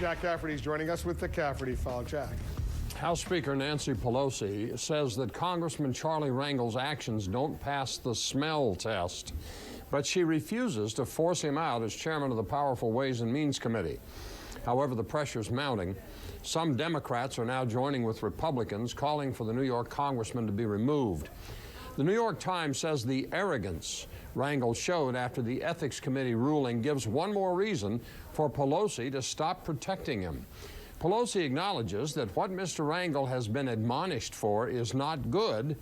Jack Cafferty is joining us with the Cafferty File. Jack. House Speaker Nancy Pelosi says that Congressman Charlie Rangel's actions don't pass the smell test, but she refuses to force him out as chairman of the powerful Ways and Means Committee. However, the pressure's mounting. Some Democrats are now joining with Republicans, calling for the New York congressman to be removed. The New York Times says the arrogance Rangel showed after the Ethics Committee ruling gives one more reason for Pelosi to stop protecting him. Pelosi acknowledges that what Mr. Rangel has been admonished for is not good,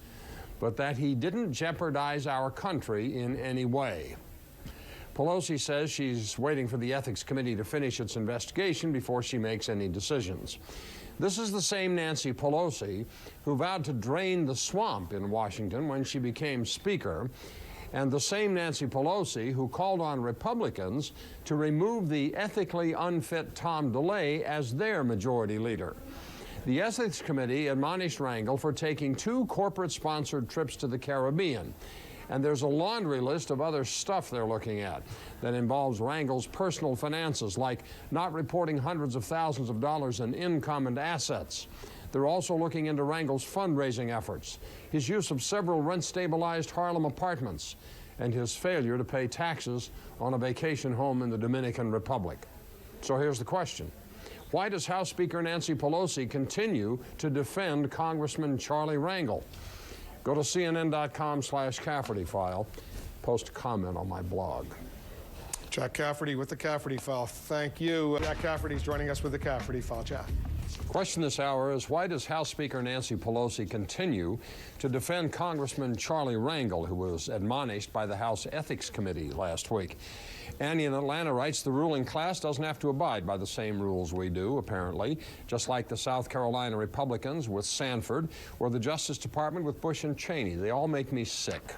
but that he didn't jeopardize our country in any way. Pelosi says she's waiting for the Ethics Committee to finish its investigation before she makes any decisions. This is the same Nancy Pelosi who vowed to drain the swamp in Washington when she became Speaker, and the same Nancy Pelosi who called on Republicans to remove the ethically unfit Tom DeLay as their majority leader. The Ethics Committee admonished Rangel for taking 2 corporate-sponsored trips to the Caribbean. And there's a laundry list of other stuff they're looking at that involves Rangel's personal finances, like not reporting hundreds of thousands of dollars in income and assets. They're also looking into Rangel's fundraising efforts, his use of several rent-stabilized Harlem apartments, and his failure to pay taxes on a vacation home in the Dominican Republic. So here's the question. Why does House Speaker Nancy Pelosi continue to defend Congressman Charlie Rangel? Go to CNN.com/Cafferty File. Post a comment on my blog. Jack Cafferty with the Cafferty File. Thank you. Jack Cafferty is joining us with the Cafferty File. Jack. Question this hour is, why does House Speaker Nancy Pelosi continue to defend Congressman Charlie Rangel, who was admonished by the House Ethics Committee last week? Annie in Atlanta writes, the ruling class doesn't have to abide by the same rules we do, apparently, just like the South Carolina Republicans with Sanford or the Justice Department with Bush and Cheney. They all make me sick.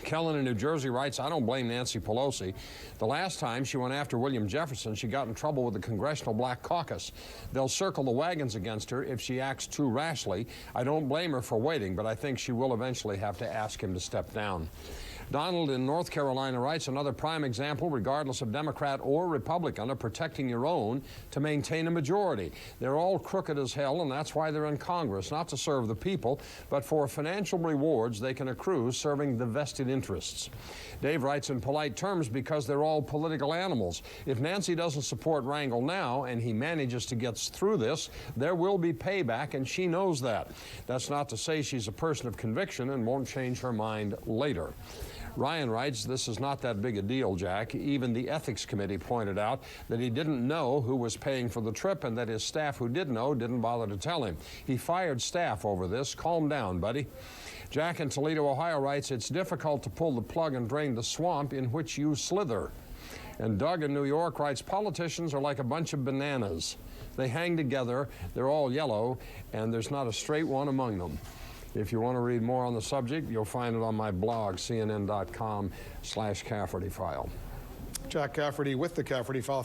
Kellen in New Jersey writes, I don't blame Nancy Pelosi. The last time she went after William Jefferson, she got in trouble with the Congressional Black Caucus. They'll circle the wagons against her if she acts too rashly. I don't blame her for waiting, but I think she will eventually have to ask him to step down. Donald in North Carolina writes, another prime example, regardless of Democrat or Republican, of protecting your own to maintain a majority. They're all crooked as hell, and that's why they're in Congress, not to serve the people, but for financial rewards they can accrue serving the vested interests. Dave writes, in polite terms, because they're all political animals. If Nancy doesn't support Rangel now and he manages to get through this, there will be payback, and she knows that. That's not to say she's a person of conviction and won't change her mind later. Ryan writes, this is not that big a deal, Jack. Even the Ethics Committee pointed out that he didn't know who was paying for the trip and that his staff who did know didn't bother to tell him. He fired staff over this. Calm down, buddy. Jack in Toledo, Ohio writes, it's difficult to pull the plug and drain the swamp in which you slither. And Doug in New York writes, politicians are like a bunch of bananas. They hang together, they're all yellow, and there's not a straight one among them. If you want to read more on the subject, you'll find it on my blog, CNN.com/Cafferty File. Jack Cafferty with the Cafferty File.